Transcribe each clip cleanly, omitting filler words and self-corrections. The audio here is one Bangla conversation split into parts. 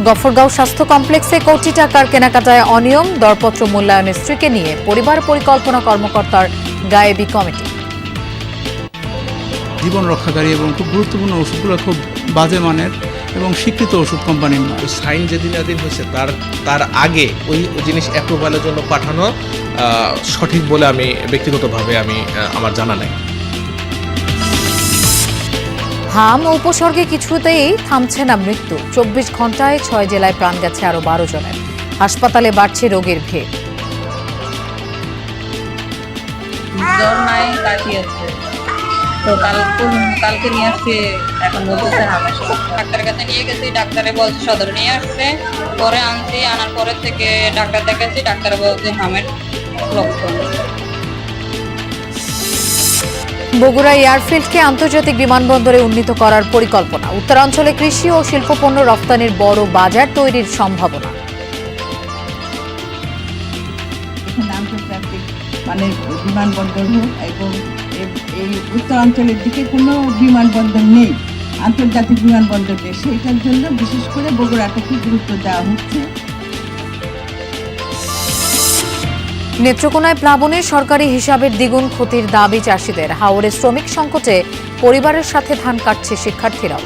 গফরগাঁও স্বাস্থ্য কমপ্লেক্সে কোটি টাকার কেনাকাটায় অনিয়ম, দরপত্র মূল্যায়নের স্ত্রীকে নিয়ে পরিবার পরিকল্পনা কর্মকর্তার গায়েবী কমিটি। জীবন রক্ষাকারী এবং খুব গুরুত্বপূর্ণ ওষুধগুলো খুব বাজে মানের এবং স্বীকৃত ওষুধ কোম্পানির নয়। সাইন যেদিন হয়েছে তার আগে ওই জিনিস অ্যাপ্রুভালের জন্য পাঠানো সঠিক বলে আমি ব্যক্তিগতভাবে আমার জানা নাই। হাম ও উপসর্গে কিছুতেই থামছে না মৃত্যু। 24 ঘন্টায় 6 জেলায় প্রাণ গেছে আরো 12 জনের। হাসপাতালে বাড়ছে রোগীর ভিড়। জ্বর নাই, কাশি আছে। তো কালকে নিয়ে আসছে, এখন বলতেছে হামের সমস্যা। ডাক্তারের কাছে নিয়ে গেছি, ডাক্তারে বলছে সদর নিয়ে আসছে। পরে আনার পরের থেকে ডাক্তার দেখাচ্ছি, ডাক্তার বলছে হামের লক্ষণ। বগুড়া এয়ারফিল্ডকে আন্তর্জাতিক বিমানবন্দরে উন্নীত করার পরিকল্পনা। উত্তরাঞ্চলে কৃষি ও শিল্পপণ্য রপ্তানির বড় বাজার তৈরির সম্ভাবনা। এখানে আন্তর্জাতিক মানের বিমানবন্দর হোক, এবং এই উত্তরাঞ্চলের দিকে কোনো বিমানবন্দর নেই, আন্তর্জাতিক বিমানবন্দর নেই, সেইটার জন্য বিশেষ করে বগুড়াটাকে গুরুত্ব দেওয়া হচ্ছে। নেত্রকোনায় প্লাবনে সরকারি হিসাবের দ্বিগুণ ক্ষতির দাবি চাষিদের। হাওরে শ্রমিক সংকটে পরিবারের সাথে ধান কাটছে শিক্ষার্থীরাও।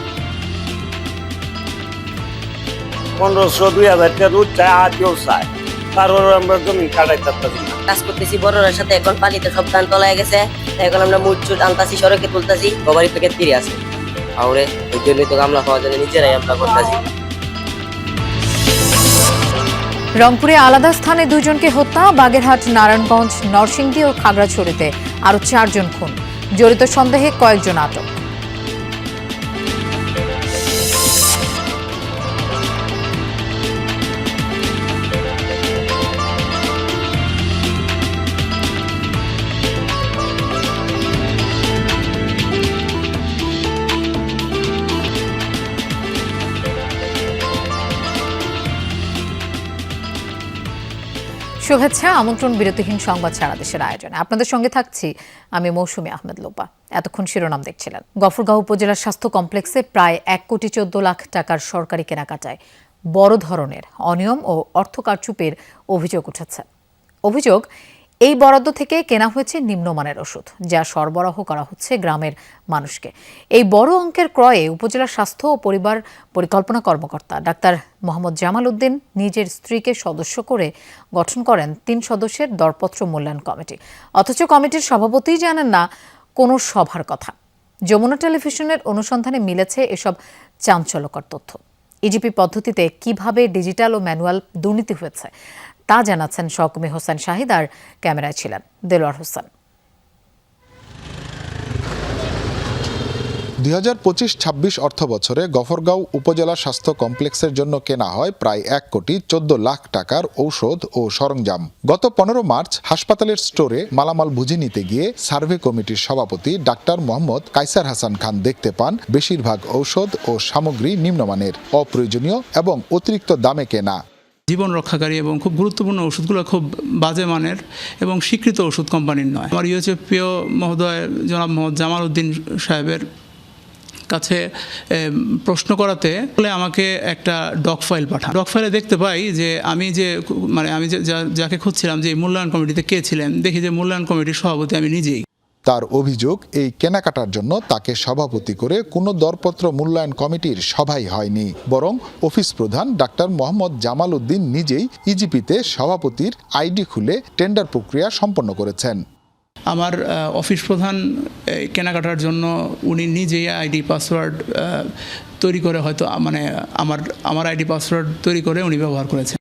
1500-2000 টাকা রোজ চায়, আজও চায়, তারপর আমরা জমি কাটাইতে পারতেছি না। কাজ করতেছি, বড়রার সাথে এখন পালিতে সব ধান তলায় গেছে, এখন আমরা মুচুট আনতাছি, সড়কে তুলতাছি, গবারি প্যাকেট ফিরে আছে হাওরে। ওই জন্যই তো গামলা পাওয়া যায়, নিজেরাই আমরা করতেছি। রংপুরে আলাদা স্থানে দুজনকে হত্যা। বাগেরহাট, নারায়ণগঞ্জ, নরসিংদী ও খাগড়াছড়িতে আরো 4 জন খুন। জড়িত সন্দেহে কয়েকজন আটক। শুভেচ্ছা, আমন্ত্রণ বিরতিহীন সংবাদ সারা দেশের আয়োজনে। আপনাদের সঙ্গে থাকছি আমি মৌসুমী আহমেদ লোপা। এতক্ষণ শিরোনাম দেখছিলেন। গফরগাঁও উপজেলার স্বাস্থ্য কমপ্লেক্সে প্রায় 1,14,00,000 টাকার সরকারি কেনাকাটায় বড় ধরনের অনিয়ম ও অর্থ কারচুপির অভিযোগ উঠেছে। অভিযোগ, এই বরাদ্দ থেকে কেনা হয়েছে নিম্নমানের ওষুধ, যা সরবরাহ করা হচ্ছে গ্রামের মানুষকে। এই বড় অঙ্কের ক্রয়ে উপজেলা স্বাস্থ্য ও পরিবার পরিকল্পনা কর্মকর্তা ডাক্তার মোহাম্মদ জামাল উদ্দিন নিজের স্ত্রীকে সদস্য করে গঠন করেন 3 সদস্যের দরপত্র মূল্যায়ন কমিটি। অথচ কমিটির সভাপতিই জানেন না কোনো সভার কথা। যমুনা টেলিভিশনের অনুসন্ধানে মিলেছে এসব চাঞ্চল্যকর তথ্য। ইজিপি পদ্ধতিতে কিভাবে ডিজিটাল ও ম্যানুয়াল দুর্নীতি হয়েছে তা জানাচ্ছেন সহকর্মী হোসেন শাহিদ, আর ক্যামেরায় ছিলেন দেলোয়ার হোসেন। 2025-26 অর্থ বছরে গফরগাঁও উপজেলা স্বাস্থ্য কমপ্লেক্সের জন্য কেনা হয় প্রায় 1,14,00,000 টাকার ঔষধ ও সরঞ্জাম। গত 15 মার্চ হাসপাতালের স্টোরে মালামাল বুঝে নিতে গিয়ে সার্ভে কমিটির সভাপতি ডাক্তার মোহাম্মদ কায়সার হাসান খান দেখতে পান বেশিরভাগ ঔষধ ও সামগ্রী নিম্নমানের, অপ্রয়োজনীয় এবং অতিরিক্ত দামে কেনা। জীবন রক্ষাকারী এবং খুব গুরুত্বপূর্ণ ওষুধগুলো খুব বাজে মানের এবং স্বীকৃত ওষুধ কোম্পানির নয়। আমার প্রিয় মহোদয় জনাব মোহাম্মদ জামাল উদ্দিন সাহেবের কাছে প্রশ্ন করাতে আমাকে একটা ডক ফাইল পাঠান। ডক ফাইলে দেখতে পাই যে আমি যাকে খুঁজছিলাম, যে মূল্যায়ন কমিটিতে কে ছিলেন, দেখি যে মূল্যায়ন কমিটির সভাপতি আমি নিজেই। তার অভিযোগ, এই কেনাকাটার জন্য তাকে সভাপতি করে কোনো দরপত্র মূল্যায়ন কমিটির সভাই হয়নি, বরং অফিস প্রধান ডাক্তার মোহাম্মদ জামাল উদ্দিন নিজেই ইজিপিতে সভাপতির আইডি খুলে টেন্ডার প্রক্রিয়া সম্পন্ন করেছেন। আমার অফিস প্রধান কেনাকাটার জন্য উনি নিজেই আইডি পাসওয়ার্ড তৈরি করে, হয়তো আমার আইডি পাসওয়ার্ড তৈরি করে উনি ব্যবহার করেছেন।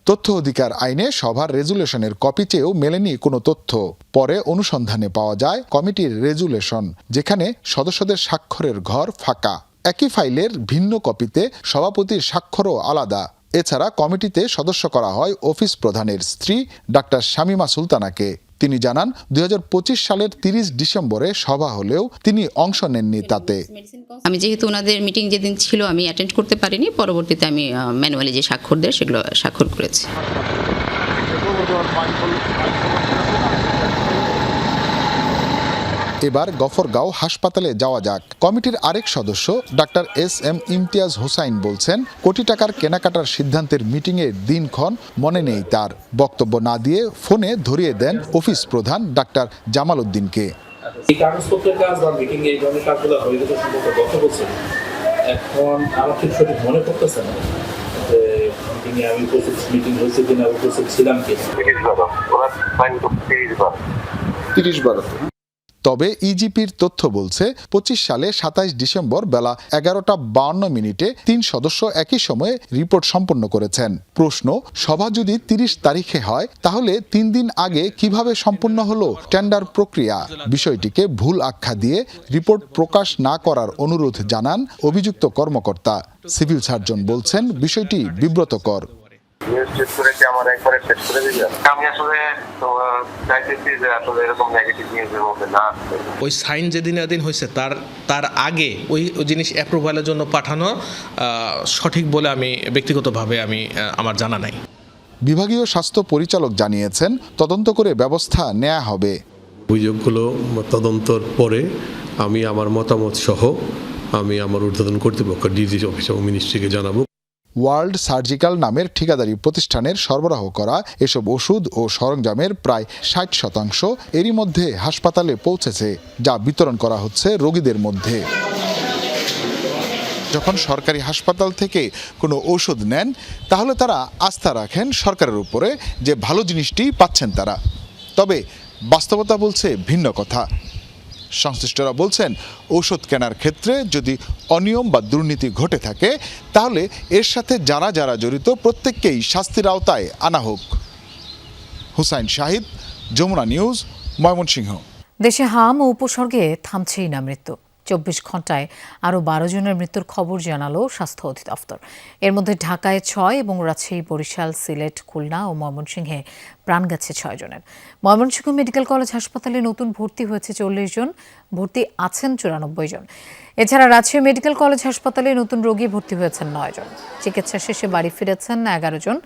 তথ্য অধিকার আইনে সভার রেজুলেশনের কপি চেয়েও মেলেনি কোনো তথ্য। পরে অনুসন্ধানে পাওয়া যায় কমিটির রেজুলেশন, যেখানে সদস্যদের স্বাক্ষরের ঘর ফাঁকা। একই ফাইলের ভিন্ন কপিতে সভাপতির স্বাক্ষরও আলাদা। এছাড়া কমিটিতে সদস্য করা হয় অফিস প্রধানের স্ত্রী ডাক্তার শামিমা সুলতানাকে। তিনি জানান, 2025 সালের 30 ডিসেম্বরে সভা হলেও তিনি অংশ নেননি তাতে। আমি যেহেতু ওনাদের মিটিং যেদিন ছিল আমি অ্যাটেন্ড করতে পারিনি, পরবর্তীতে আমি ম্যানুয়ালি যে স্বাক্ষর দেয় সেগুলো স্বাক্ষর করেছি। এবার গফরগাঁও হাসপাতালে যাওয়া যাক। কমিটির আরেক সদস্য ডাক্তার SM ইমতিয়াজ হোসাইন বলছেন, কোটি টাকার কেনাকাটার সিদ্ধান্তের মিটিংয়ের দিনক্ষণ মনে নেই তার। বক্তব্য না দিয়ে ফোনে ধরিয়ে দেন অফিস প্রধান ডাক্তার জামাল উদ্দিনকে। এই কাগজপত্রের কাজ বা মিটিং এই ধরনের কাজগুলো হয়ে গেছে সম্ভবত গত বছর। এখন আমার ঠিক সঠিক মনে পড়তেছে না যে মিটিংয়ে আমি উপস্থিত মিটিং হয়েছে কিনা, উপস্থিত ছিলাম কিনা। 30 বার। তবে ইজিপির তথ্য বলছে 25 সালে 27 ডিসেম্বর বেলা 11:52 3 সদস্য একই সময়ে রিপোর্ট সম্পন্ন করেছেন। প্রশ্ন, সভা যদি 30 তারিখে হয় তাহলে 3 দিন আগে কিভাবে সম্পন্ন হলো টেন্ডার প্রক্রিয়া? বিষয়টিকে ভুল আখ্যা দিয়ে রিপোর্ট প্রকাশ না করার অনুরোধ জানান অভিযুক্ত কর্মকর্তা। সিভিল সার্জন বলছেন, বিষয়টি বিব্রতকর। ওই সাইন যেদিন হয়েছে তার আগে ওই জিনিস অ্যাপ্রুভালের জন্য পাঠানো সঠিক বলে আমি ব্যক্তিগতভাবে আমার জানা নাই। বিভাগীয় স্বাস্থ্য পরিচালক জানিয়েছেন, তদন্ত করে ব্যবস্থা নেওয়া হবে। অভিযোগগুলো তদন্তর পরে আমি আমার মতামত সহ আমি আমার ঊর্ধ্বতন কর্তৃপক্ষ ডিজি অফিস এবং মিনিস্ট্রিকে জানাবো। ওয়ার্ল্ড সার্জিক্যাল নামের ঠিকাদারি প্রতিষ্ঠানের সরবরাহ করা এসব ওষুধ ও সরঞ্জামের প্রায় 60% এরই মধ্যে হাসপাতালে পৌঁছেছে, যা বিতরণ করা হচ্ছে রোগীদের মধ্যে। যখন সরকারি হাসপাতাল থেকে কোনো ওষুধ নেন তাহলে তারা আস্থা রাখেন সরকারের উপরে যে ভালো জিনিসটি পাচ্ছেন তারা। তবে বাস্তবতা বলছে ভিন্ন কথা। সংশ্লিষ্টরা বলছেন, ঔষধ কেনার ক্ষেত্রে যদি অনিয়ম বা দুর্নীতি ঘটে থাকে তাহলে এর সাথে যারা যারা জড়িত প্রত্যেককেই শাস্তির আওতায় আনা হোক। হুসাইন শাহিদ, যমুনা নিউজ, ময়মনসিংহ। দেশে হাম ও উপসর্গে থামছেই না মৃত্যু। 24 ঘন্টায় আরও 12 জনের মৃত্যুর খবর জানালো স্বাস্থ্য অধিদপ্তর। এর মধ্যে ঢাকায় 6 এবং রাজশাহী, বরিশাল, সিলেট, খুলনা ও ময়মনসিংহে প্রাণ গেছে 6 জনের। ময়মনসিংহ মেডিকেল কলেজ হাসপাতালে নতুন ভর্তি হয়েছে 40 জন, ভর্তি আছেন 94 জন। এছাড়া রাজশাহী মেডিকেল কলেজ হাসপাতালে নতুন রোগী ভর্তি হয়েছেন 9 জন। চিকিৎসা শেষে বাড়ি ফিরেছেন 11 জন,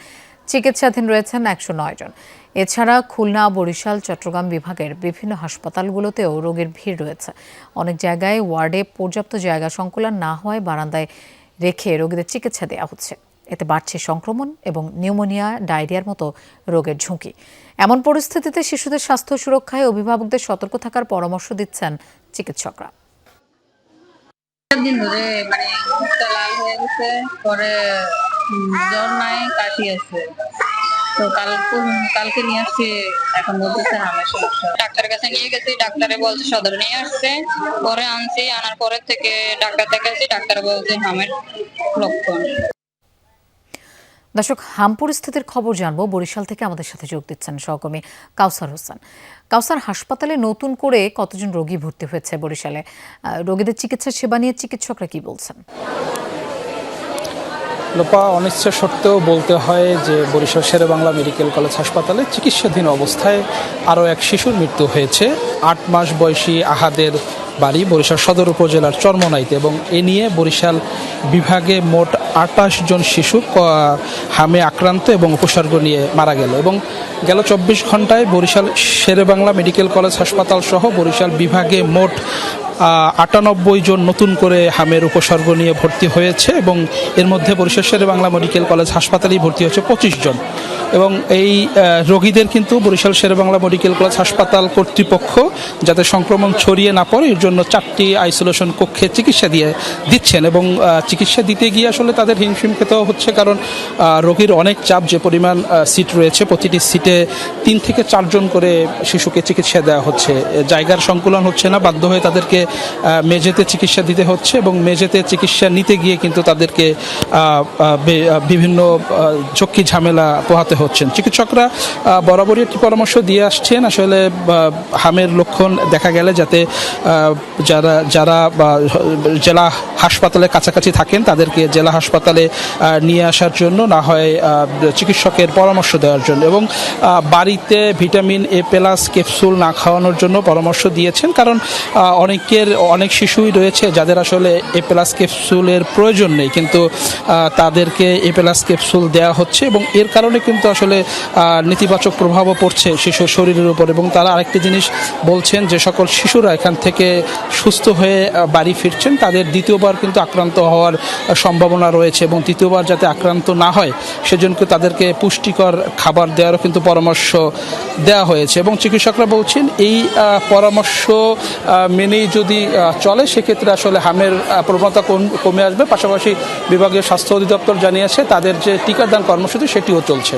চিকিৎসাধীন রয়েছেন 109 জন। এছাড়া খুলনা, বরিশাল, চট্টগ্রাম বিভাগের বিভিন্ন হাসপাতালগুলোতেও রোগীর ভিড় রয়েছে। অনেক জায়গায় ওয়ার্ডে পর্যাপ্ত জায়গা সংকুলান না হওয়ায় বারান্দায় রেখে রোগীদের চিকিৎসা দেওয়া হচ্ছে। এতে বাড়ছে সংক্রমণ এবং নিউমোনিয়া, ডায়রিয়ার মতো রোগের ঝুঁকি। এমন পরিস্থিতিতে শিশুদের স্বাস্থ্য সুরক্ষায় অভিভাবকদের সতর্ক থাকার পরামর্শ দিচ্ছেন চিকিৎসকরা। দিন ধরে মুখটা লাল হয়ে গেছে, পরে জ্বর নাই, কাশি আছে। তো কালকে নিয়ে আসছি, এখন বলতেছে হামের সমস্যা। ডাক্তারের কাছে নিয়ে গেছি, ডাক্তারে বলছে সদরে নিয়ে আসছে। পরে আনছি, আনার পরের থেকে ডাক্তার দেখাচ্ছি, ডাক্তার বলছে হামের লক্ষণ। দর্শক, হাম পরিস্থিতির খবর জানবো। বরিশাল থেকে আমাদের সাথে যোগ দিচ্ছেন সহকর্মী কাউসার হোসেন। কাউসার, হাসপাতালে নতুন করে কতজন রোগী ভর্তি হয়েছে বরিশালে? রোগীদের চিকিৎসা সেবা নিয়ে চিকিৎসকরা কি বলছেন? লোপা, অনিচ্ছা সত্ত্বেও বলতে হয় যে বরিশাল শেরেবাংলা মেডিকেল কলেজ হাসপাতালে চিকিৎসাধীন অবস্থায় আরও এক শিশুর মৃত্যু হয়েছে। 8 মাস বয়সী আহাদের বাড়ি বরিশাল সদর উপজেলার চরমনাইতে, এবং এ নিয়ে বরিশাল বিভাগে মোট 28 জন শিশু হামে আক্রান্ত এবং উপসর্গ নিয়ে মারা গেল। এবং গেল 24 ঘন্টায় বরিশাল শেরেবাংলা মেডিকেল কলেজ হাসপাতাল সহ বরিশাল বিভাগে মোট 98 জন নতুন করে হামের উপসর্গ নিয়ে ভর্তি হয়েছে, এবং এর মধ্যে বরিশাল শেরেবাংলা মেডিকেল কলেজ হাসপাতালেই ভর্তি হয়েছে 25 জন। এবং এই রোগীদের কিন্তু বরিশাল শেরেবাংলা মেডিকেল কলেজ হাসপাতাল কর্তৃপক্ষ যাতে সংক্রমণ ছড়িয়ে না পড়ে এর জন্য 4টি আইসোলেশন কক্ষে চিকিৎসা দিচ্ছেন। এবং চিকিৎসা দিতে গিয়ে আসলে তাদের হিমশিম খেতেও হচ্ছে, কারণ রোগীর অনেক চাপ। যে পরিমাণ সিট রয়েছে, প্রতিটি সিটে 3 থেকে 4 জন করে শিশুকে চিকিৎসা দেওয়া হচ্ছে। জায়গার সংকুলন হচ্ছে না, বাধ্য হয়ে তাদেরকে মেঝেতে চিকিৎসা দিতে হচ্ছে, এবং মেঝেতে চিকিৎসা নিতে গিয়ে কিন্তু তাদেরকে বিভিন্ন ঝক্কি ঝামেলা পোহাতে হচ্ছেন। চিকিৎসকরা বরাবরই একটি পরামর্শ দিয়ে আসছেন, আসলে হামের লক্ষণ দেখা গেলে যাতে যারা জেলা হাসপাতালের কাছাকাছি থাকেন তাদেরকে জেলা হাসপাতালে নিয়ে আসার জন্য, না হয় চিকিৎসকের পরামর্শ দেওয়ার জন্য, এবং বাড়িতে ভিটামিন A+ ক্যাপসুল না খাওয়ানোর জন্য পরামর্শ দিয়েছেন। কারণ অনেক শিশুই রয়েছে যাদের আসলে A+ ক্যাপসুলের প্রয়োজন নেই, কিন্তু তাদেরকে A+ ক্যাপসুল দেওয়া হচ্ছে, এবং এর কারণে কিন্তু আসলে নেতিবাচক প্রভাবও পড়ছে শিশুর শরীরের উপর। এবং তারা আরেকটি জিনিস বলছেন যে সকল শিশুরা এখান থেকে সুস্থ হয়ে বাড়ি ফিরছেন তাদের দ্বিতীয়বার কিন্তু আক্রান্ত হওয়ার সম্ভাবনা রয়েছে, এবং তৃতীয়বার যাতে আক্রান্ত না হয় সেজন্য তাদেরকে পুষ্টিকর খাবার দেওয়ারও কিন্তু পরামর্শ দেওয়া হয়েছে। এবং চিকিৎসকরা বলছেন এই পরামর্শ মেনেই যদি চলে সেক্ষেত্রে আসলে হামের প্রবণতা কমে আসবে। পাশাপাশি বিভাগীয় স্বাস্থ্য অধিদপ্তর জানিয়েছে তাদের যে টিকাদান কর্মসূচি সেটিও চলছে।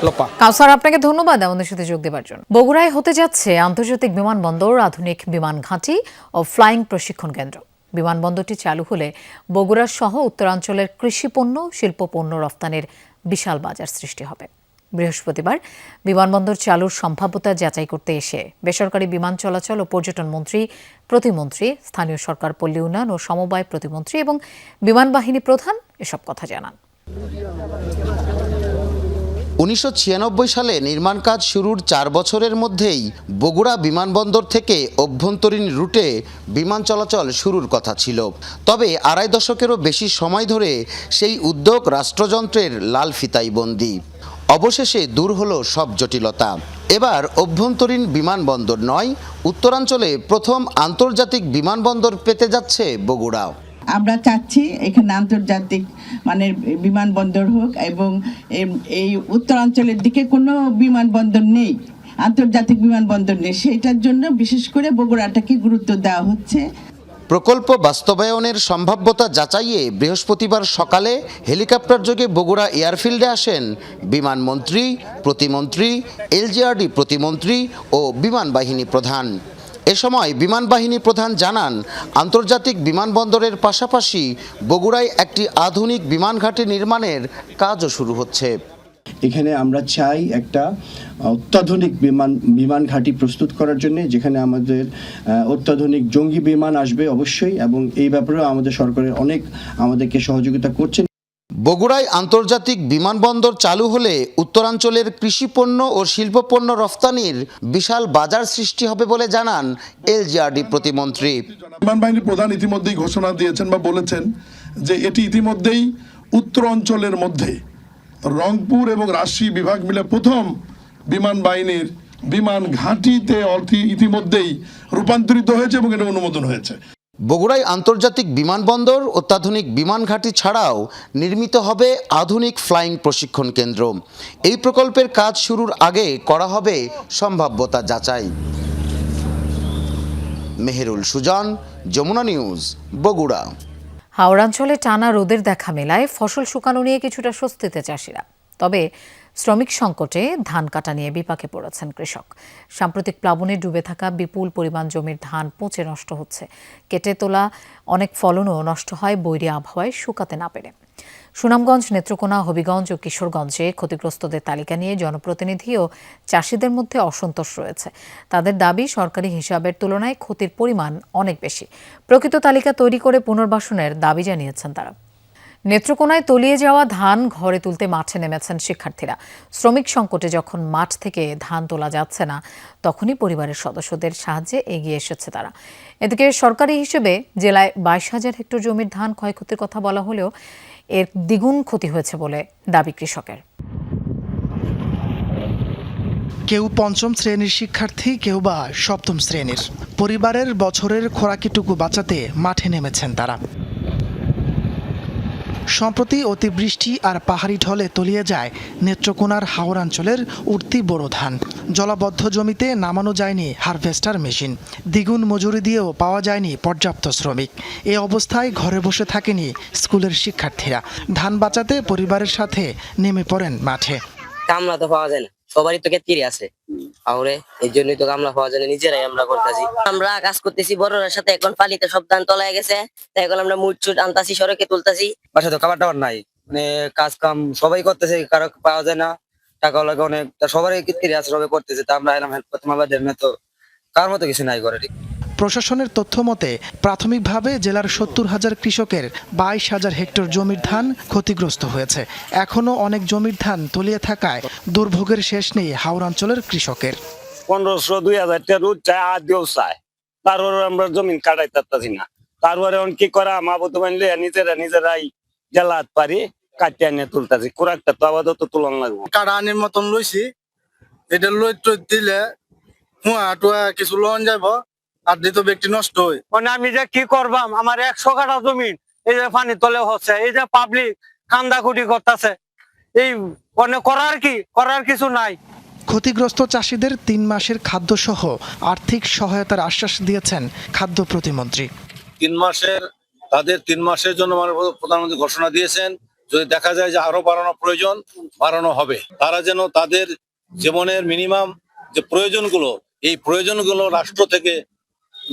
লোপা। কাউসার, আপনাকে ধন্যবাদ আমাদের সাথে যোগ দেওয়ার জন্য। বগুড়ায় হতে যাচ্ছে আন্তর্জাতিক বিমানবন্দর, আধুনিক বিমান ঘাঁটি ও ফ্লাইং প্রশিক্ষণ কেন্দ্র। বিমানবন্দরটি চালু হলে বগুড়া সহ উত্তরাঞ্চলের কৃষিপণ্য, শিল্পপণ্য রফতানির বিশাল বাজার সৃষ্টি হবে। বৃহস্পতিবার বিমানবন্দর চালুর সম্ভাব্যতা যাচাই করতে এসে বেসরকারি বিমান চলাচল ও পর্যটন মন্ত্রী, প্রতিমন্ত্রী, স্থানীয় সরকার পল্লী উন্নয়ন ও সমবায় প্রতিমন্ত্রী এবং বিমান বাহিনী প্রধান এসব কথা জানান। 1996 সালে নির্মাণ কাজ শুরুর 4 বছরের মধ্যেই বগুড়া বিমানবন্দর থেকে অভ্যন্তরীণ রুটে বিমান চলাচল শুরুর কথা ছিল। তবে আড়াই দশকেরও বেশি সময় ধরে সেই উদ্যোগ রাষ্ট্রযন্ত্রের লাল ফিতায় বন্দী। অবশেষে দূর হলো সব জটিলতা। এবার অভ্যন্তরীণ বিমানবন্দর নয়, উত্তরাঞ্চলে প্রথম আন্তর্জাতিক বিমানবন্দর পেতে যাচ্ছে বগুড়া। আমরা চাচ্ছি এখানে আন্তর্জাতিক মানের বিমানবন্দর হোক, এবং এই উত্তরাঞ্চলের দিকে কোনো বিমানবন্দর নেই, আন্তর্জাতিক বিমানবন্দর নেই, সেইটার জন্য বিশেষ করে বগুড়াটাকে গুরুত্ব দেওয়া হচ্ছে। প্রকল্প বাস্তবায়নের সম্ভাব্যতা যাচাইয়ে বৃহস্পতিবার সকালে হেলিকপ্টার যোগে বগুড়া এয়ারফিল্ডে আসেন বিমানমন্ত্রী, প্রতিমন্ত্রী, এলজিআরডি প্রতিমন্ত্রী ও বিমান বাহিনী প্রধান। এ সময় বিমান বাহিনী প্রধান জানান, আন্তর্জাতিক বিমানবন্দরের পাশাপাশি বগুড়ায় একটি আধুনিক বিমান ঘাঁটি নির্মাণের কাজও শুরু হচ্ছে। এখানে আমরা চাই একটা অত্যাধুনিক বিমান ঘাঁটি প্রস্তুত করার জন্য, যেখানে আমাদের অত্যাধুনিক জঙ্গি বিমান আসবে অবশ্যই, এবং এই ব্যাপারেও আমাদের সরকারের অনেক আমাদেরকে সহযোগিতা করছেন। বগুড়ায় আন্তর্জাতিক বিমানবন্দর চালু হলে উত্তরাঞ্চলের কৃষিপণ্য ও শিল্পপণ্য রফতানির বিশাল বাজার সৃষ্টি হবে বলে জানান এলজিআরডি প্রতিমন্ত্রী। বিমান বাহিনীর প্রধান ইতিমধ্যেই ঘোষণা দিয়েছেন বা বলেছেন যে এটি ইতিমধ্যেই উত্তরাঞ্চলের মধ্যে রংপুর এবং রাজশাহী বিভাগ মিলে প্রথম বিমান বাহিনীর বিমান ঘাঁটিতে ইতিমধ্যেই রূপান্তরিত হয়েছে এবং এটা অনুমোদন হয়েছে। বগুড়ায় আন্তর্জাতিক বিমানবন্দর, অত্যাধুনিক বিমান ঘাঁটি ছাড়াও নির্মিত হবে আধুনিক ফ্লাইং প্রশিক্ষণ কেন্দ্র। এই প্রকল্পের কাজ শুরুর আগে করা হবে সম্ভাব্যতা যাচাই। মেহেরুল সুজন, যমুনা নিউজ, বগুড়া। হাওড়াঞ্চলে টানা রোদের দেখা মেলায় ফসল শুকানো নিয়ে কিছুটা স্বস্তিতে চাষিরা। তবে শ্রমিক সংকটে ধান কাটা নিয়ে বিপাকে পড়েছেন কৃষক। সাম্প্রতিক প্লাবনে ডুবে থাকা বিপুল পরিমাণ জমির ধান পচে নষ্ট হচ্ছে। কেটে তোলা অনেক ফলনও নষ্ট হয় বৈরী আবহাওয়ায় শুকাতে না পেরে। সুনামগঞ্জ, নেত্রকোনা, হবিগঞ্জ ও কিশোরগঞ্জে ক্ষতিগ্রস্তদের তালিকা নিয়ে জনপ্রতিনিধি ও চাষিদের মধ্যে অসন্তোষ রয়েছে। তাদের দাবি, সরকারি হিসাবের তুলনায় ক্ষতির পরিমাণ অনেক বেশি। প্রকৃত তালিকা তৈরি করে পুনর্বাসনের দাবি জানিয়েছেন তারা। নেত্রকোনায় তলিয়ে যাওয়া ধান ঘরে তুলতে মাঠে নেমেছেন শিক্ষার্থীরা। শ্রমিক সংকটে যখন মাঠ থেকে ধান তোলা যাচ্ছে না, তখনই পরিবারের সদস্যদের সাহায্যে এগিয়ে এসেছে তারা। এদিকে সরকারি হিসেবে জেলায় 22,000 হেক্টর জমির ধান ক্ষয়ক্ষতির কথা বলা হলেও এর দ্বিগুণ ক্ষতি হয়েছে বলে দাবি কৃষকের। কেউ পঞ্চম শ্রেণীর শিক্ষার্থী, কেউ বা সপ্তম শ্রেণীর। পরিবারের বছরের খোরাকিটুকু বাঁচাতে মাঠে নেমেছেন তারা। সম্প্রতি অতিবৃষ্টি আর পাহাড়ি ঢলে তলিয়ে যায় নেত্রকোনার হাওড়াঞ্চলের উঠতি বোরো ধান। জলাবদ্ধ জমিতে নামানো যায়নি হারভেস্টার মেশিন, দ্বিগুণ মজুরি দিয়েও পাওয়া যায়নি পর্যাপ্ত শ্রমিক। এ অবস্থায় ঘরে বসে থাকেনি স্কুলের শিক্ষার্থীরা। ধান বাঁচাতে পরিবারের সাথে নেমে পড়েন মাঠে। কামলা তো পাওয়া যায় না, সবারই তো ক্ষেত্রে আছে, আরে এই জন্যই তো কামলা পাওয়া যায় না, নিজেরাই আমরা করতেছি। আমরা কাজ করতেছি বড়রার সাথে, এখন পালিতে সব ধান তলায় গেছে, তাই এখন আমরা মুটছুট আনতাছি, সড়কে তুলতাছি। বাসায় তো খাবার টাবার নাই, মানে কাজ কাম সবাই করতেছে, কারো পাওয়া যায় না, টাকা লাগে অনেক, সবারই ক্ষেত্রে আছে, সবাই করতেছে। তা আমরা এলাম হেল্প করতে, আমাদের তো কার মতো কিছু নাই করে। প্রশাসনের তথ্য মতে প্রাথমিকভাবে জেলার 70,000 কৃষকের 22,000 হেক্টর জমির ধান ক্ষতিগ্রস্ত হয়েছে। এখনো অনেক জমির ধান তলিয়ে থাকায় দুর্ভোগের শেষ নেই হাওড়াঞ্চলের কৃষকের। 1500-2000 টাকা রোজ চায়, আদিও চায়, তারপর আমরা জমিন কাটাই পারতাছি না। তারপরে কি করা, মা বলতে নিজেরাই জেলাত পারি কাটিয়ে নিয়ে তুলতেছি, কোরাকটা তো আপাতত তুলন লাগবে। কাড়ানির মতন লইছি, এটা লই টই দিলে হুয়া টুয়া কিছু লোন যাব আর দ্বিতীয় ব্যক্তি নষ্ট হয়। মানে আমি যে কি করবাম, আমার 100 কাঠা জমি এই যে পানি তলে হচ্ছে, এই যে পাবলিক কান্দাকুটি করতেছে, এই মানে করার কিছু নাই। ক্ষতিগ্রস্ত চাষিদের 3 মাসের খাদ্যসহ আর্থিক সহায়তার আশ্বাস দিয়েছেন খাদ্য প্রতিমন্ত্রী। 3 মাসের জন্য মাননীয় প্রধানমন্ত্রী ঘোষণা দিয়েছেন। যদি দেখা যায় যে আরো বাড়ানো প্রয়োজন, বাড়ানো হবে। তারা যেন তাদের জীবনের মিনিমাম যে প্রয়োজনগুলো, এই প্রয়োজনগুলো রাষ্ট্র থেকে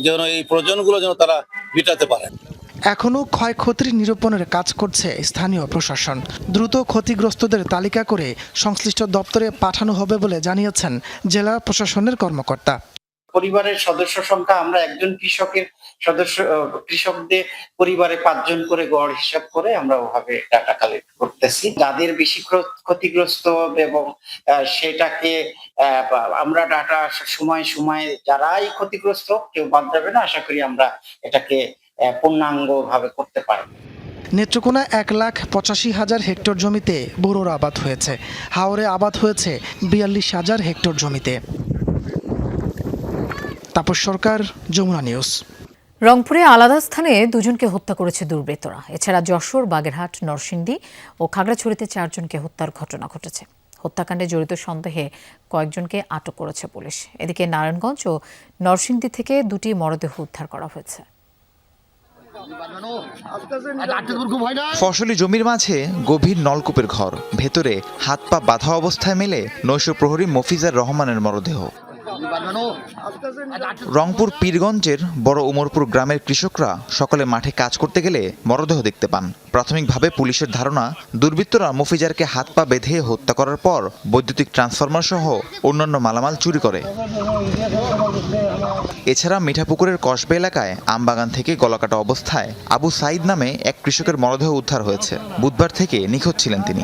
যেন এই প্রয়োজনগুলো যেন তারা মেটাতে পারে। এখনও ক্ষয়ক্ষতির নিরূপণের কাজ করছে স্থানীয় প্রশাসন। দ্রুত ক্ষতিগ্রস্তদের তালিকা করে সংশ্লিষ্ট দপ্তরে পাঠানো হবে বলে জানিয়েছেন জেলা প্রশাসনের কর্মকর্তা। পরিবারের সদস্য সংখ্যা আমরা একজন কৃষকদের পরিবারে 5 জন করে গড় হিসাব করে আমরা ওভাবে ডাটা কালেক্ট করতেছি। যাদের বেশি ক্ষতিগ্রস্ত এবং সেটাকে আমরা ডাটা সময় যারাই ক্ষতিগ্রস্ত কেউ বাদ যাবে না, আশা করি আমরা এটাকে পূর্ণাঙ্গ ভাবে করতে পারবো। নেত্রকোনা 1,85,000 হেক্টর জমিতে বোরোর আবাদ হয়েছে। হাওরে আবাদ হয়েছে 42,000 হেক্টর জমিতে। তাপস সরকার, যমুনা নিউজ। রংপুরে আলাদা স্থানে 2 জনকে হত্যা করেছে দুর্বৃত্তরা। এছাড়া যশোর, বাগেরহাট, নরসিংদী ও খাগড়াছড়িতে 4 জনকে হত্যার ঘটনা ঘটেছে। হত্যাকাণ্ডে জড়িত সন্দেহে কয়েকজনকে আটক করেছে পুলিশ। এদিকে নারায়ণগঞ্জ ও নরসিংদী থেকে 2টি মরদেহ উদ্ধার করা হয়েছে। ফসলি জমির মাঝে গভীর নলকূপের ঘর, ভেতরে হাত পা বাঁধা অবস্থায় মেলে নৈশ প্রহরী মফিজার রহমানের মরদেহ। রংপুর পীরগঞ্জের বড় উমরপুর গ্রামের কৃষকরা সকালে মাঠে কাজ করতে গেলে মরদেহ দেখতে পান। প্রাথমিকভাবে পুলিশের ধারণা মফিজারকে হাত পা বেঁধে হত্যা করার পর বৈদ্যুতিক ট্রান্সফরমার সহ অন্যান্য মালামাল চুরি করে। এছাড়া মিঠাপুকুরের কসবা এলাকায় আমবাগান থেকে গলাকাটা অবস্থায় আবু সাইদ নামে এক কৃষকের মরদেহ উদ্ধার হয়েছে। বুধবার থেকে নিখোঁজ ছিলেন তিনি।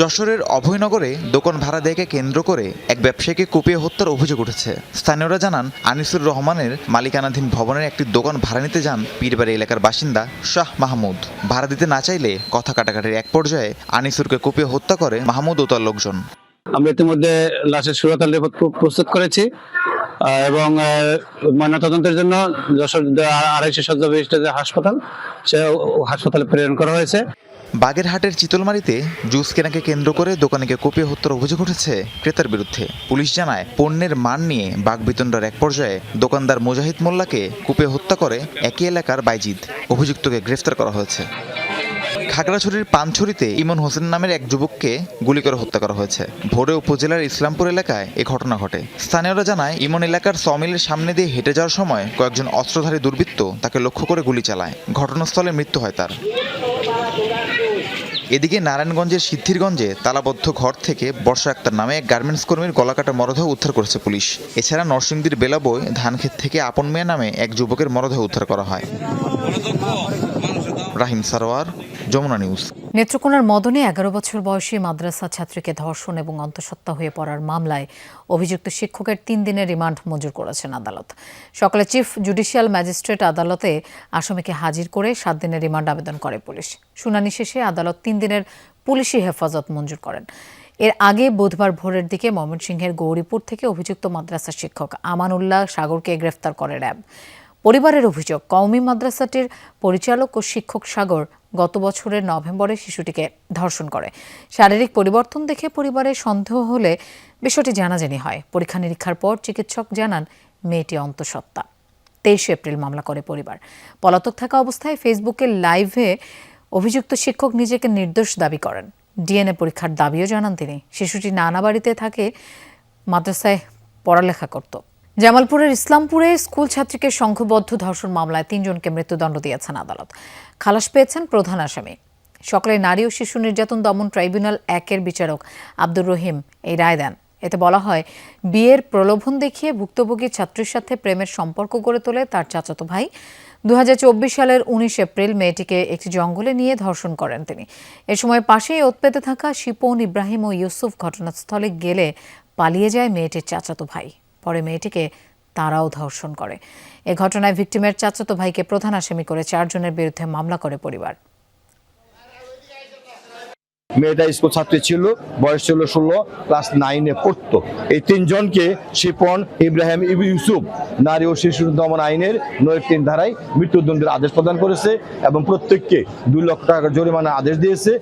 যশোরের অভয়নগরে দোকান ভাড়া দেয়কে কেন্দ্র করে এক ব্যবসায়ীকে কুপিয়ে হত্যার অভিযোগ উঠেছে। স্থানীয়রা জানান, আনিসুর রহমানের মালিকানাধীন ভবনের একটি দোকান ভাড়া নিতে যান পীরবাড়ি এলাকার বাসিন্দা শাহ মাহমুদ। ভাড়া দিতে না চাইলে কথা কাটাকাটির এক পর্যায়ে আনিসুরকে কুপিয়ে হত্যা করে মাহমুদ ও তার লোকজন। আমরা ইতিমধ্যে লাশের সুরতাল রিপোর্ট প্রস্তুত করেছি এবং ময়নাতদন্তের জন্য যশোর 250 শয্যা বিশিষ্ট যে হাসপাতাল, সে হাসপাতালে প্রেরণ করা হয়েছে। বাগেরহাটের চিতলমারিতে জুস কেনাকে কেন্দ্র করে দোকানিকে কুপিয়ে হত্যার অভিযোগ উঠেছে ক্রেতার বিরুদ্ধে। পুলিশ জানায়, পণ্যের মান নিয়ে বাকবিতণ্ডার এক পর্যায়ে দোকানদার মুজাহিদ মোল্লাকে কুপিয়ে হত্যা করে একই এলাকার বাইজিদ। অভিযুক্তকে গ্রেফতার করা হয়েছে। খাগড়াছড়ির পানছড়িতে ইমন হোসেন নামের এক যুবককে গুলি করে হত্যা করা হয়েছে। ভোরে উপজেলার ইসলামপুর এলাকায় এ ঘটনা ঘটে। স্থানীয়রা জানায়, ইমন এলাকার সমিলের সামনে দিয়ে হেঁটে যাওয়ার সময় কয়েকজন অস্ত্রধারী দুর্বৃত্ত তাকে লক্ষ্য করে গুলি চালায়। ঘটনাস্থলে মৃত্যু হয় তার। এদিকে নারায়ণগঞ্জের সিদ্ধিরগঞ্জে তালাবদ্ধ ঘর থেকে বর্ষা আক্তার নামে এক গার্মেন্টস কর্মীর গলাকাটা মরদেহ উদ্ধার করেছে পুলিশ। এছাড়া নরসিংদীর বেলাবই ধানক্ষেত থেকে আপন মিয়া নামে এক যুবকের মরদেহ উদ্ধার করা হয়। রাহিম সারোয়ার, যমুনা নিউজ। নেত্রকোনার মদনে 11 বছর বয়সী মাদ্রাসা ছাত্রীকে ধর্ষণ এবং অন্তঃসত্ত্বা হয়ে পড়ার মামলায় অভিযুক্ত শিক্ষকের 3 দিনের রিমান্ড মঞ্জুর করেছেন আদালত। সকালে চিফ জুডিশিয়াল ম্যাজিস্ট্রেট আদালতে আসামিকে হাজির করে 7 দিনের রিমান্ড আবেদন করে পুলিশ। শুনানি শেষে আদালত 3 দিনের পুলিশি হেফাজত মঞ্জুর করেন। এর আগে বুধবার ভোরের দিকে ময়মনসিংহের গৌরীপুর থেকে অভিযুক্ত মাদ্রাসা শিক্ষক আমানুল্লাহ সাগরকে গ্রেফতার করে র্যাব। পরিবারের অভিযোগ, কওমি মাদ্রাসাটির পরিচালক ও শিক্ষক সাগর গত বছরের নভেম্বরে শিশুটিকে ধর্ষণ করে। শারীরিক পরিবর্তন দেখে পরিবারের সন্দেহ হলে বিষয়টি জানাজানি হয়। পরীক্ষা নিরীক্ষার পর চিকিৎসক জানান মেয়েটি অন্তঃসত্ত্বা। 23 এপ্রিল মামলা করে পরিবার। পলাতক থাকা অবস্থায় ফেসবুকে লাইভে অভিযুক্ত শিক্ষক নিজেকে নির্দোষ দাবি করেন। ডিএনএ পরীক্ষার দাবিও জানান তিনি। শিশুটি নানা বাড়িতে থাকে, মাদ্রাসায় পড়ালেখা করত। জামালপুরের ইসলামপুরে স্কুল ছাত্রীকে সংঘবদ্ধ ধর্ষণ মামলায় 3 জনকে মৃত্যুদণ্ড দিয়েছেন আদালত। খালাস পেয়েছেন প্রধান আসামি। সকালে নারী ও শিশু নির্যাতন দমন ট্রাইব্যুনাল 1-এর বিচারক আব্দুর রহিম এই রায় দেন। এতে বলা হয়, বিয়ের প্রলোভন দেখিয়ে ভুক্তভোগী ছাত্রীর সাথে প্রেমের সম্পর্ক গড়ে তোলে তার চাচাতো ভাই। 2024 সালের 19 এপ্রিল মেয়েটিকে একটি জঙ্গলে নিয়ে ধর্ষণ করেন তিনি। এ সময় পাশেই ওত পেতে থাকা শিপন, ইব্রাহিম ও ইউসুফ ঘটনাস্থলে গেলে পালিয়ে যায় মেয়েটির চাচাতো ভাই। পরে মেয়েটিকে তারাও ধর্ষণ করে। এ ঘটনায় ভিকটিমের চাচাতো ভাইকে প্রধান আসামি করে 4 জনের বিরুদ্ধে মামলা করে পরিবার। মেয়েটা স্কুল ছাত্রী ছিল, বয়স ছিল 16, ক্লাস 9-এ পড়তো। এই 3 জনকে শিপন, ইব্রাহিম, ইউসুফ নারী ও শিশু দমন আইনের 9-3 ধারায় মৃত্যুদণ্ডের আদেশ প্রদান করেছে এবং প্রত্যেককে 2 লক্ষ টাকা জরিমানার আদেশ দিয়েছে।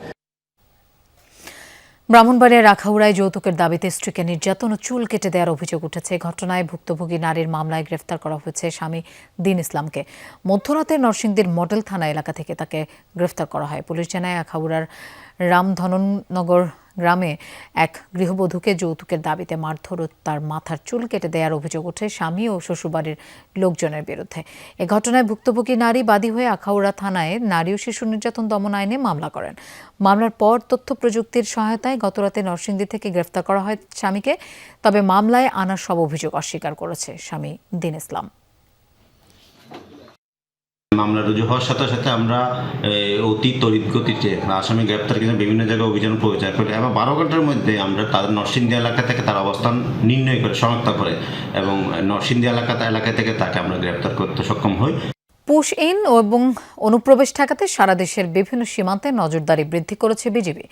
ব্রাহ্মণবাড়িয়ার আখাউড়ায় যৌতুকের দাবিতে স্ত্রীকে নির্যাতন ও চুল কেটে দেওয়ার অভিযোগ উঠেছে। ঘটনায় ভুক্তভোগী নারীর মামলায় গ্রেফতার করা হয়েছে স্বামী দিন ইসলামকে। মধ্যরাতে নরসিংদীর মডেল থানা এলাকা থেকে তাকে গ্রেফতার করা হয়। পুলিশ জানায় আখাউড়ার রামধননগর গ্রামে এক গৃহবধূকে যৌতুকের দাবিতে মারধর ও তার মাথার চুল কেটে দেওয়ার অভিযোগ ওঠে স্বামী ও শ্বশুরবাড়ির লোকজনের বিরুদ্ধে। এ ঘটনায় ভুক্তভোগী নারী বাদী হয়ে আখাউড়া থানায় নারী ও শিশু নির্যাতন দমন আইনে মামলা করেন। মামলার পর তথ্য প্রযুক্তির সহায়তায় গতরাতে নরসিংদী থেকে গ্রেফতার করা হয় স্বামীকে। তবে মামলায় আনা সব অভিযোগ অস্বীকার করেছে স্বামী দিন ইসলাম। মামলা রুজু হওয়ার সাথে সাথে আমরা অতি তড়িৎ গতিতে আসামি গ্রেপ্তার কিন্তু বিভিন্ন জায়গায় অভিযান পরিচালনা করি এবং 12 ঘন্টার মধ্যে আমরা তাদের নরসিংদী এলাকা থেকে তার অবস্থান নির্ণয় করে শনাক্ত করে এবং নরসিংদী এলাকা থেকে তাকে আমরা গ্রেপ্তার করতে সক্ষম হই। পুশ ইন এবং অনুপ্রবেশ ঠেকাতে সারা দেশের বিভিন্ন সীমান্তে নজরদারি বৃদ্ধি করেছে BGB.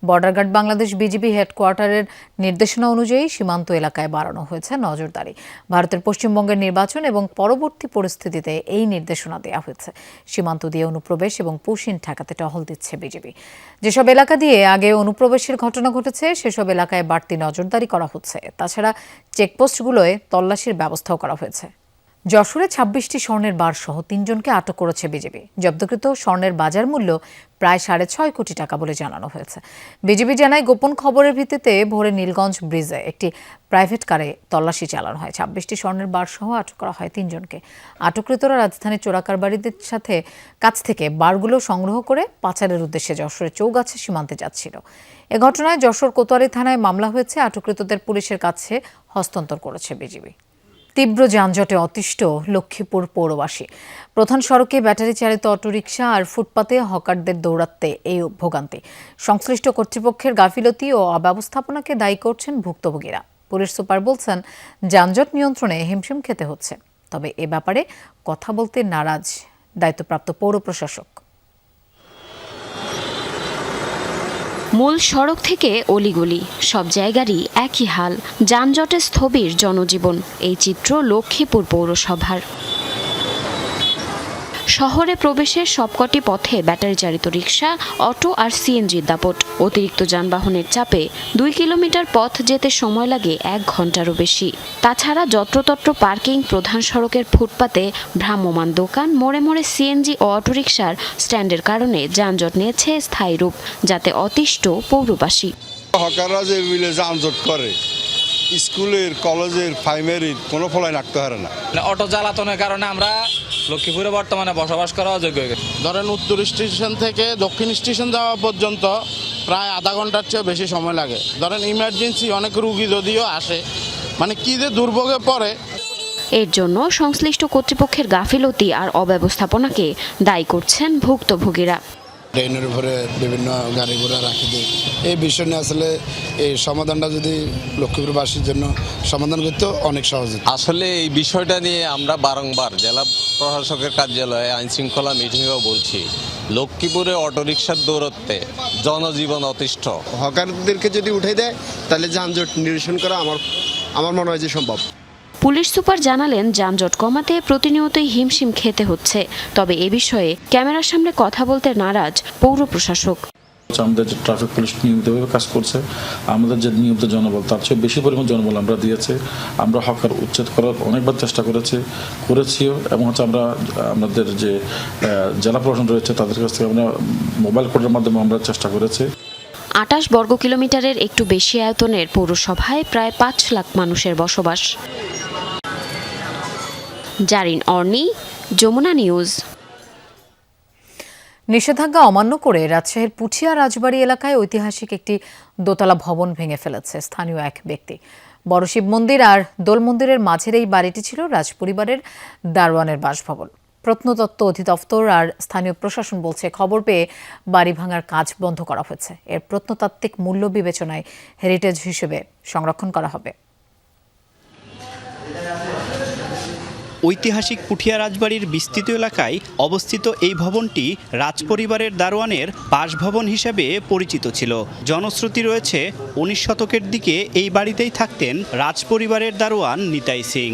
Border guard Bangladesh BGB হেডকোয়ার্টারের নির্দেশনা অনুযায়ী সীমান্ত এলাকায় বাড়ানো হয়েছে নজরদারি। ভারতের পশ্চিমবঙ্গের নির্বাচন এবং পরবর্তী পরিস্থিতিতে এই নির্দেশনা দেওয়া হয়েছে। সীমান্ত দিয়ে অনুপ্রবেশ এবং পুশ ইন ঠেকাতে টহল দিচ্ছে বিজিবি। যেসব এলাকা দিয়ে আগে অনুপ্রবেশের ঘটনা ঘটেছে সেসব এলাকায় বাড়তি নজরদারি করা হচ্ছে। তাছাড়া চেকপোস্টগুলোয় তল্লাশির ব্যবস্থাও করা হয়েছে। যশোরে 26টি স্বর্ণের বার সহ 3 জনকে আটক করেছে বিজিবি। জব্দকৃত স্বর্ণের বাজার মূল্য প্রায় 6.5 কোটি টাকা বলে জানানো হয়েছে। বিজিবি জানায় গোপন খবরের ভিত্তিতে ভোরে নীলগঞ্জ ব্রিজে একটি প্রাইভেট কারে তল্লাশি চালানো হয়। 26টি স্বর্ণের বার সহ আটক করা হয় 3 জনকে। আটককৃতরা রাজধানীর চোরাকারবারিদের কাছ থেকে বারগুলো সংগ্রহ করে পাচারের উদ্দেশ্যে যশোরের চৌগাছা সীমান্তে যাচ্ছিল। এ ঘটনায় যশোর কোতোয়ালি থানায় মামলা হয়েছে। আটককৃতদের পুলিশের কাছে হস্তান্তর করেছে বিজিবি। তীব্র যানজটে অতিষ্ঠ লক্ষ্মীপুর পৌরবাসী। প্রধান সড়কে ব্যাটারি চালিত অটোরিকশা আর ফুটপাতে হকারদের দৌরাত্মে এই ভোগান্তি। সংশ্লিষ্ট কর্তৃপক্ষের গাফিলতি ও অব্যবস্থাপনাকে দায়ী করছেন ভুক্তভোগীরা। পুলিশ সুপার বলছেন, যানজট নিয়ন্ত্রণে হিমশিম খেতে হচ্ছে। তবে এ ব্যাপারে কথা বলতে নারাজ দায়িত্বপ্রাপ্ত পৌর প্রশাসক। মূল সড়ক থেকে অলিগলি সব জায়গারই একই হাল, যানজটে স্থবির জনজীবন। এই চিত্র লক্ষ্মীপুর পৌরসভার। শহরে প্রবেশের সবকটি পথে ব্যাটারি চালিত রিকশা, অটো আর সিএনজির দাপট। অতিরিক্ত যানবাহনের চাপে 2 কিলোমিটার পথ যেতে সময় লাগে 1 ঘন্টারও বেশি। তাছাড়া যত্রতত্র পার্কিং, প্রধান সড়কের ফুটপাতে ভ্রাম্যমাণ দোকান, মোড়ে মোড়ে সিএনজি ও অটোরিকশার স্ট্যান্ডের কারণে যানজট নিয়েছে স্থায়ী রূপ, যাতে অতিষ্ঠ পৌরবাসী। হকাররা যে মিলে যানজট করে, স্কুলের, কলেজের, প্রাইমারির কোনো ফলাই রাখতে পারে না। অটো জ্বালাতনের কারণে আমরা লক্ষ্মীপুরে বর্তমানে বসবাস করা অযোগ্য হয়ে গেছে। ধরেন উত্তর স্টেশন থেকে দক্ষিণ স্টেশন যাওয়া পর্যন্ত প্রায় আধা ঘন্টার চেয়ে বেশি সময় লাগে। ধরেন ইমার্জেন্সি অনেক রুগী যদিও আসে, মানে কি যে দুর্ভোগে পড়ে। এর জন্য সংশ্লিষ্ট কর্তৃপক্ষের গাফিলতি আর অব্যবস্থাপনাকে দায়ী করছেন ভুক্তভোগীরা। ট্রেনের উপরে বিভিন্ন গাড়ি ঘোড়া রাখি দিই। এই বিষয় নিয়ে আসলে এই সমাধানটা যদি লক্ষ্মীপুরবাসীর জন্য সমাধান করতে অনেক সহজ। আসলে এই বিষয়টা নিয়ে আমরা বারংবার জেলা প্রশাসকের কার্যালয়ে আইন শৃঙ্খলা মিটিংয়েও বলছি, লক্ষ্মীপুরে অটোরিকশার দৌরত্বে জনজীবন অতিষ্ঠ। হকারদেরকে যদি উঠে দেয় তাহলে যানজট নিরসন করা আমার মনে হয় যে সম্ভব। পুলিশ সুপার জানালেন, যানজট কমাতে প্রতিনিয়তই হিমশিম খেতে হচ্ছে। তবে এ বিষয়ে ক্যামেরার সামনে কথা বলতে নারাজ পৌর প্রশাসক। আমাদের যে ট্রাফিক পুলিশ নিয়মিতভাবে কাজ করছে, আমাদের যে নিয়মিত জনবল তার চেয়ে বেশি পরিমাণ জনবল আমরা দিয়েছি। আমরা হকার উচ্ছেদ করার অনেকবার চেষ্টা করেছিও এবং আমরা আমাদের যে জেলা প্রশাসন রয়েছে তাদের কাছ থেকে আমরা মোবাইল কোর্টের মাধ্যমে আমরা চেষ্টা করেছি। 28 বর্গ কিলোমিটারের একটু বেশি আয়তনের পৌরসভায় প্রায় 5 লাখ মানুষের বসবাস। জারিন অর্নি, যমুনা নিউজ। নিষেধাজ্ঞা অমান্য করে রাজশাহীর পুঠিয়া রাজবাড়ী এলাকায় ঐতিহাসিক একটি দোতলা ভবন ভেঙে ফেলেছে স্থানীয় এক ব্যক্তি। বড় শিব মন্দির আর দোল মন্দিরের মাঝের এই বাড়িটি ছিল রাজপরিবারের দারোয়ানের বাসভবন। প্রত্নতত্ত্ব অধিদপ্তর আর স্থানীয় প্রশাসন বলছে, খবর পেয়ে বাড়ি ভাঙার কাজ বন্ধ করা হয়েছে। এর প্রত্নতাত্ত্বিক মূল্য বিবেচনায় হেরিটেজ হিসেবে সংরক্ষণ করা হবে। ঐতিহাসিক পুঠিয়া রাজবাড়ির বিস্তৃত এলাকায় অবস্থিত এই ভবনটি রাজপরিবারের দারোয়ানের বাসভবন হিসেবে পরিচিত ছিল। জনশ্রুতি রয়েছে 19 শতকের দিকে এই বাড়িতেই থাকতেন রাজপরিবারের দারোয়ান নিতাই সিং।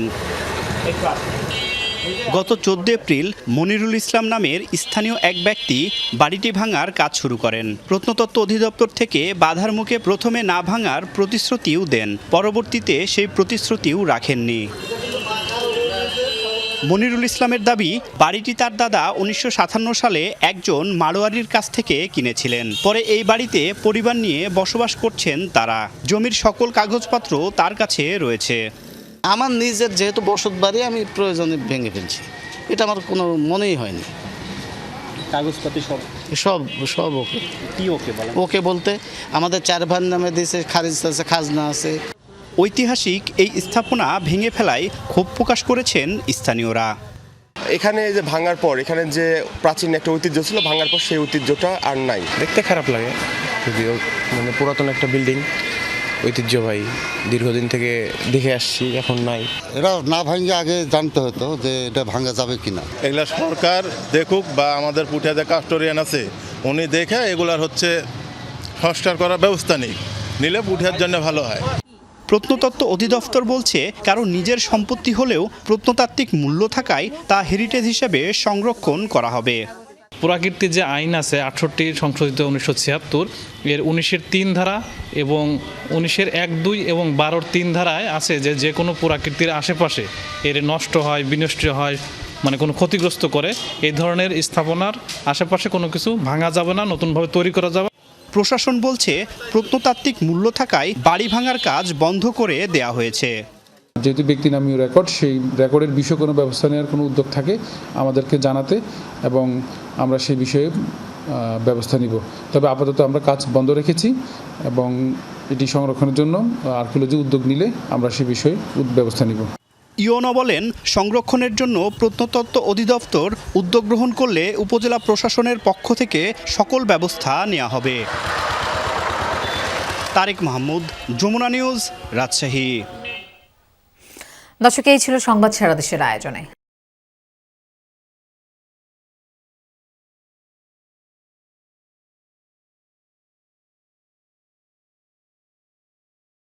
গত 14 এপ্রিল মনিরুল ইসলাম নামের স্থানীয় এক ব্যক্তি বাড়িটি ভাঙার কাজ শুরু করেন। প্রত্নতত্ত্ব অধিদপ্তর থেকে বাধার মুখে প্রথমে না ভাঙার প্রতিশ্রুতিও দেন, পরবর্তীতে সেই প্রতিশ্রুতিও রাখেননি। মনিরুল ইসলামের দাবি, বাড়িটি তার দাদা 1957 সালে একজন মাড়োয়ারির কাছ থেকে কিনেছিলেন। পরে এই বাড়িতে পরিবার নিয়ে বসবাস করছেন তারা। জমির সকল কাগজপত্র তার কাছে রয়েছে। আমার নিজের যেহেতু বসত বাড়ি, আমি প্রয়োজনে ভেঙে ফেলছি, এটা আমার কোনো মনেই হয়নি। কাগজপাতি সব সব সব ওকে। কি ওকে বলে? ওকে বলতে আমাদের 4 ভাইয়ের নামে দিয়েছে, খারিজ আছে, খাজনা আছে। ঐতিহাসিক এই স্থাপনা ভেঙে ফেলায় ক্ষোভ প্রকাশ করেছেন স্থানীয়রা। এখানে যে ভাঙার পর এখানে যে প্রাচীন একটা ঐতিহ্য ছিল, ভাঙার পর সেই ঐতিহ্যটা আর নাই। দেখতে খারাপ লাগে, যদিও মানে পুরাতন একটা বিল্ডিং, ঐতিহ্যবাহী, দীর্ঘদিন থেকে দেখে আসছি, এখন নাই। এটা না ভাঙে আগে জানতে হতো যে এটা ভাঙা যাবে কিনা। এগুলা সরকার দেখুক, বা আমাদের পুঠিয়াতে কাস্টোরিয়ান আছে, উনি দেখে এগুলার হচ্ছে সংস্কার করার ব্যবস্থা নিলে পুঠিয়ার জন্য ভালো হয়। প্রত্নতত্ত্ব অধিদপ্তর বলছে, কারো নিজের সম্পত্তি হলেও প্রত্নতাত্ত্বিক মূল্য থাকায় তা হেরিটেজ হিসেবে সংরক্ষণ করা হবে। পুরাকীর্তির যে আইন আছে 68 সংশোধিত 1976, এর 19-এর 3 ধারা এবং 19-এর 1, 2 এবং 12-র 3 ধারায় আছে যে কোনো পুরাকীর্তির আশেপাশে এর নষ্ট হয়, বিনষ্ট হয়, মানে কোনো ক্ষতিগ্রস্ত করে, এই ধরনের স্থাপনার আশেপাশে কোনো কিছু ভাঙা যাবে না, নতুনভাবে তৈরি করা যাবে। প্রশাসন বলছে, প্রত্নতাত্ত্বিক মূল্য থাকায় বাড়ি ভাঙার কাজ বন্ধ করে দেয়া হয়েছে। যেহেতু ব্যক্তি নামীয় রেকর্ড, সেই রেকর্ডের বিষয়ে কোনো ব্যবস্থা নেওয়ার কোনো উদ্যোগ থাকে আমাদেরকে জানাতে, এবং আমরা সেই বিষয়ে ব্যবস্থা নিব। তবে আপাতত আমরা কাজ বন্ধ রেখেছি, এবং এটি সংরক্ষণের জন্য আর্কিওলজি উদ্যোগ নিলে আমরা সে বিষয়ে ব্যবস্থা নিব। ইউনো বলেন, সংরক্ষণের জন্য প্রত্নতত্ত্ব অধিদপ্তর উদ্যোগ গ্রহণ করলে উপজেলা প্রশাসনের পক্ষ থেকে সকল ব্যবস্থা নেওয়া হবে। তারেক মাহমুদ, যমুনা নিউজ, রাজশাহী। দর্শক, এই ছিল সংবাদ সারা দেশের আয়োজনে।